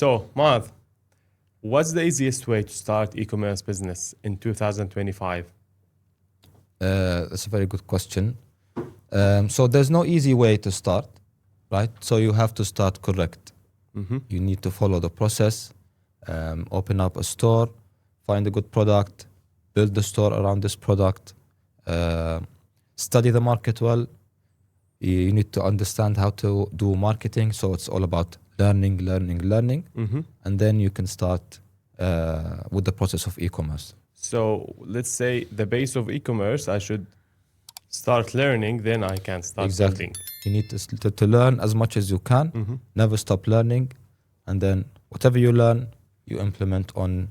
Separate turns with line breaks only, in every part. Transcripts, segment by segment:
So, Maad, what's the easiest way to start e-commerce business in 2025?
That's a very good question. So there's no easy way to start, right? So you have to start correct. You need to follow the process, open up a store, find a good product, build the store around this product, study the market well. You need to understand how to do marketing. So it's all about learning. And then you can start with the process of e-commerce.
So let's say the base of e-commerce, I should start learning, then I can start building.
You need to learn as much as you can, never stop learning. And then whatever you learn, you implement on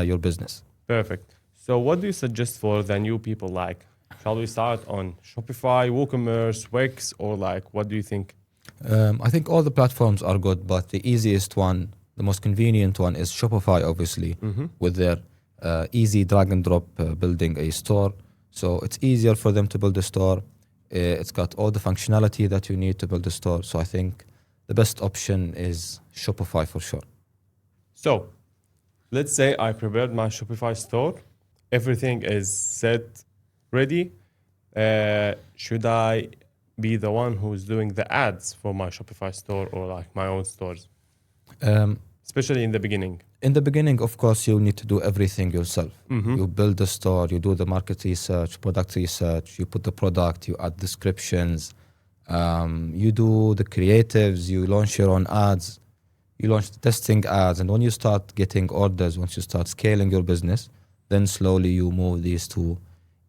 your business.
Perfect. So what do you suggest for the new people? Like, shall we start on Shopify, WooCommerce, Wix, or like, what do you think?
I think all the platforms are good, but the easiest one, the most convenient one is Shopify, obviously, with their easy drag and drop building a store. So it's easier for them to build a store. It's got all the functionality that you need to build a store. So I think the best option is Shopify for sure.
So let's say I prepared my Shopify store. Everything is set, ready. Should I be the one who's doing the ads for my Shopify store or like my own stores? Especially in the beginning.
In the beginning, of course, you need to do everything yourself. You build the store, you do the market research, product research, you put the product, you add descriptions, you do the creatives, you launch your own ads, you launch the testing ads. And when you start getting orders, once you start scaling your business, then slowly you move these to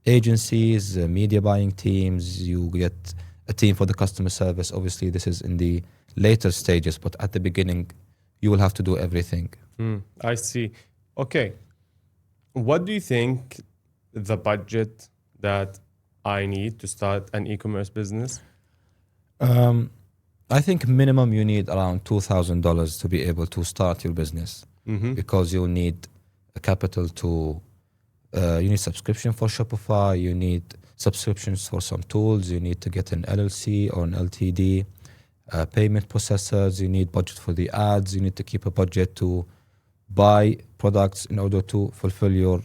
agencies, media buying teams, you get a team for the customer service. Obviously, this is in the later stages, but at the beginning, you will have to do everything.
I see. Okay. What do you think the budget that I need to start an e-commerce business?
I think minimum you need around $2,000 to be able to start your business because you'll need a capital to, you need subscription for Shopify, you need subscriptions for some tools, you need to get an LLC or an LTD, payment processors, you need budget for the ads, you need to keep a budget to buy products in order to fulfill your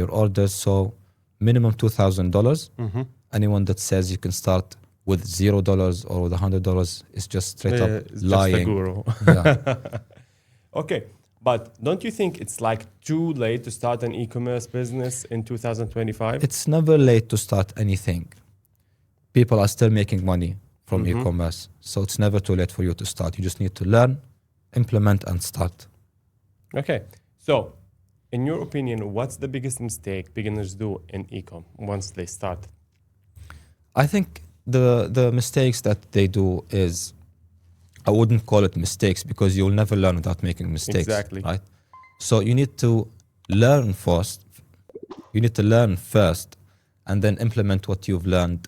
orders. So minimum $2,000. Anyone that says you can start with $0 or with $100 is just straight up lying.
Just a guru.
Yeah.
Okay. But don't you think it's like too late to start an e-commerce business in 2025?
It's never late to start anything. People are still making money from e-commerce. So it's never too late for you to start. You just need to learn, implement, and start.
Okay. So, in your opinion, what's the biggest mistake beginners do in e-com once they start?
I think the mistakes that they do is, I wouldn't call it mistakes because you'll never learn without making mistakes.
Exactly.
Right? So you need to learn first. You need to learn first and then implement what you've learned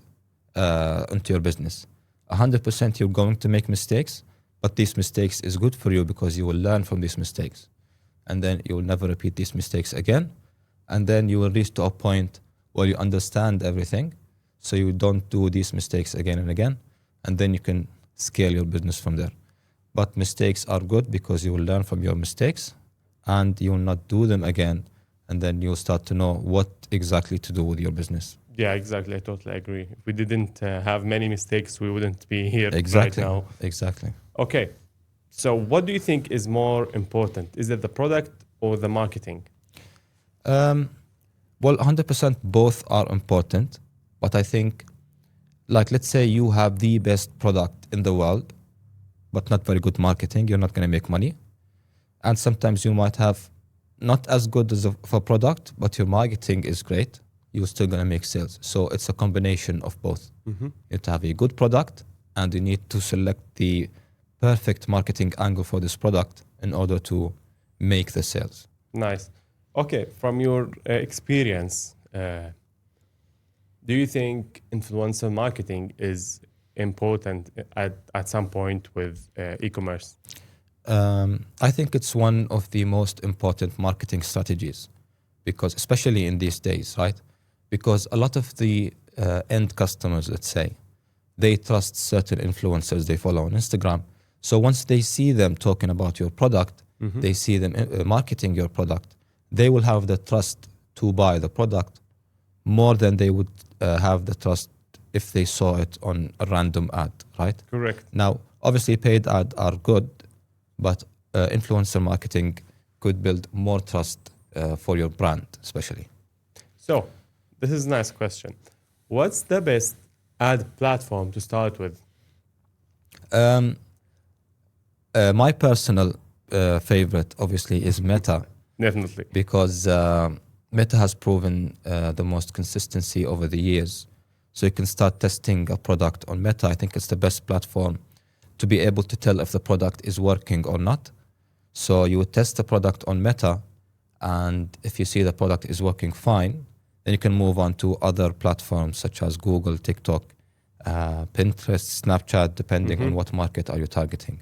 into your business. 100% you're going to make mistakes, but these mistakes is good for you because you will learn from these mistakes. And then you will never repeat these mistakes again. And then you will reach to a point where you understand everything. So you don't do these mistakes again and again. And then you can scale your business from there. But mistakes are good because you will learn from your mistakes and you will not do them again. And then you'll start to know what exactly to do with your business.
Yeah, exactly. I totally agree. If we didn't have many mistakes, we wouldn't be here
Exactly.
right now.
Exactly.
Okay. So what do you think is more important? Is it the product or the marketing?
Well, 100% both are important. But I think, like, let's say you have the best product in the world, but not very good marketing, you're not going to make money. And sometimes you might have not as good as of a product, but your marketing is great. You're still going to make sales. So it's a combination of both. You need to have a good product and you need to select the perfect marketing angle for this product in order to make the sales.
Nice. Okay, from your experience, do you think influencer marketing is important at some point with e-commerce?
I think it's one of the most important marketing strategies because especially in these days, right? Because a lot of the end customers, let's say, they trust certain influencers they follow on Instagram. So once they see them talking about your product, they see them marketing your product, they will have the trust to buy the product more than they would have the trust if they saw it on a random ad, right?
Correct.
Now, obviously, paid ads are good, but influencer marketing could build more trust for your brand, especially.
So, this is a nice question. What's the best ad platform to start with?
My personal favorite, obviously, is Meta,
Definitely.
because Meta has proven the most consistency over the years. So you can start testing a product on Meta. I think it's the best platform to be able to tell if the product is working or not. So you would test the product on Meta, and if you see the product is working fine, then you can move on to other platforms such as Google, TikTok, Pinterest, Snapchat, depending on what market are you targeting.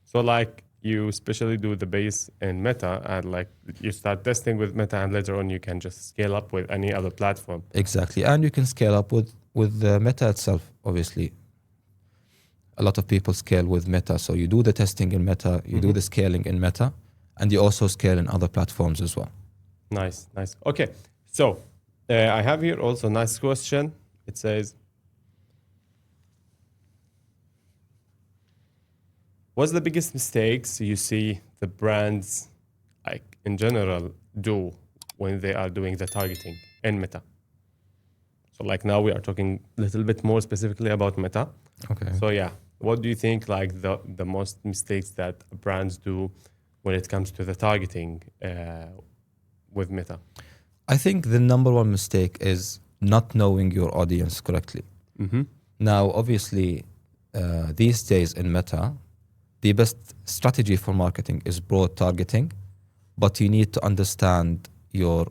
So, like, you especially do the base in Meta, and like you start testing with Meta, and later on you can just scale up with any other platform.
Exactly, and you can scale up with Meta itself, obviously. A lot of people scale with Meta, so you do the testing in Meta, you do the scaling in Meta, and you also scale in other platforms as well.
Nice, nice. Okay, so I have here also a nice question. It says, what's the biggest mistakes you see the brands, like in general, do when they are doing the targeting in Meta? So like now we are talking a little bit more specifically about Meta.
Okay.
So yeah, what do you think like the most mistakes that brands do when it comes to the targeting with Meta?
I think the number one mistake is not knowing your audience correctly. Now, obviously, these days in Meta, the best strategy for marketing is broad targeting, but you need to understand your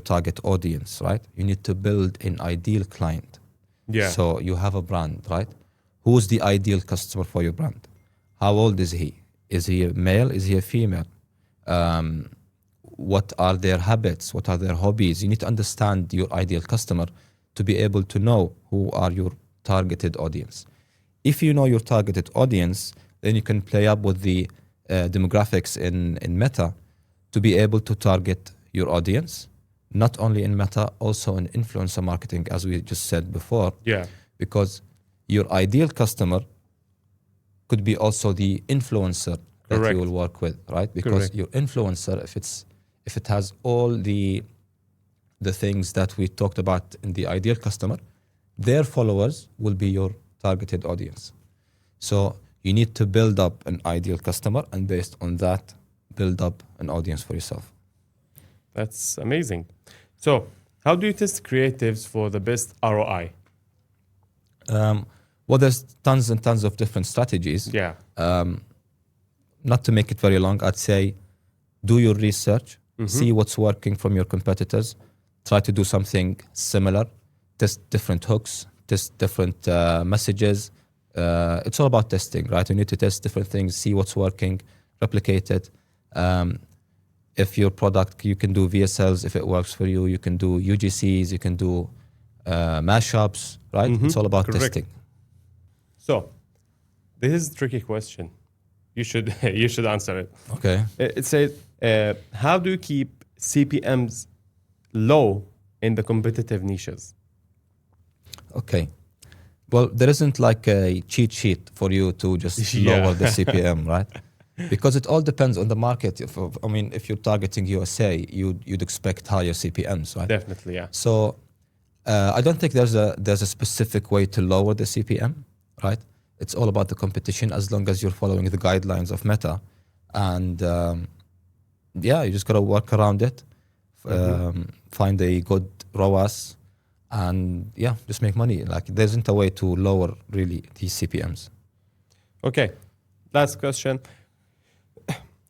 target audience, right? You need to build an ideal client.
Yeah.
So you have a brand, right? Who's the ideal customer for your brand? How old is he? Is he a male? Is he a female? What are their habits? What are their hobbies? You need to understand your ideal customer to be able to know who are your targeted audience. If you know your targeted audience, then you can play up with the demographics in Meta to be able to target your audience, not only in Meta, also in influencer marketing, as we just said before.
Yeah.
Because your ideal customer could be also the influencer that
Correct.
you will work with, right? Because
Correct.
your influencer, if it has all the things that we talked about in the ideal customer, their followers will be your targeted audience. So you need to build up an ideal customer, and based on that, build up an audience for yourself.
That's amazing. So how do you test creatives for the best ROI?
Well, there's tons and tons of different strategies.
Yeah.
Not to make it very long, I'd say do your research, see what's working from your competitors, try to do something similar, test different hooks, test different messages. It's all about testing, right? You need to test different things, see what's working, replicate it. If your product, you can do VSLs if it works for you. You can do UGCs, you can do mashups, right? It's all about
Correct.
testing.
So this is a tricky question. You should you should answer it.
Okay.
It says, how do you keep CPMs low in the competitive niches?
Okay. Well, there isn't like a cheat sheet for you to just
Yeah.
lower the CPM, right? Because it all depends on the market. If you're targeting USA, you'd expect higher CPMs, right?
Definitely, yeah.
So I don't think there's a specific way to lower the CPM, right? It's all about the competition, as long as you're following the guidelines of Meta, and you just gotta work around it, find a good ROAS, and just make money. Like there isn't a way to lower really these CPMs.
Okay, last question.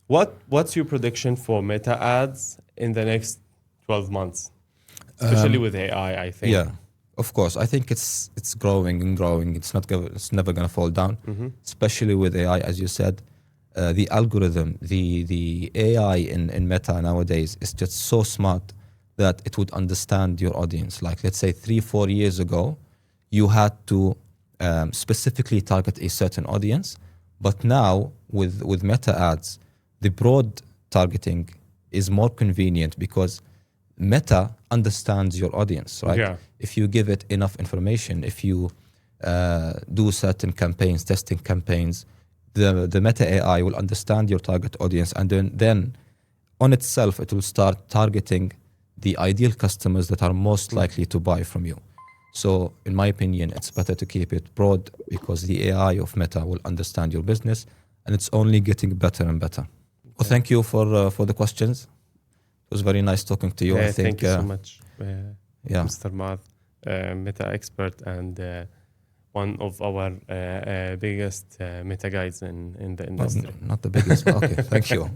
What's your prediction for Meta ads in the next 12 months? Especially with AI, I think.
Yeah, of course. I think it's growing and growing. It's never gonna fall down. Especially with AI, as you said, the algorithm, the AI in Meta nowadays is just so smart that it would understand your audience. Like let's say 3-4 years ago, you had to specifically target a certain audience, But now with meta ads, the broad targeting is more convenient because Meta understands your audience, right?
Yeah.
If you give it enough information, if you do certain campaigns, testing campaigns, the Meta AI will understand your target audience, and then on itself it will start targeting the ideal customers that are most likely to buy from you. So in my opinion, it's better to keep it broad because the AI of Meta will understand your business, and it's only getting better and better. Well, thank you for the questions. It was very nice talking to you. I think
Thank you so much,
yeah.
Mr. Math, meta expert and one of our biggest meta guys in the industry.
Not the biggest, but okay, thank you.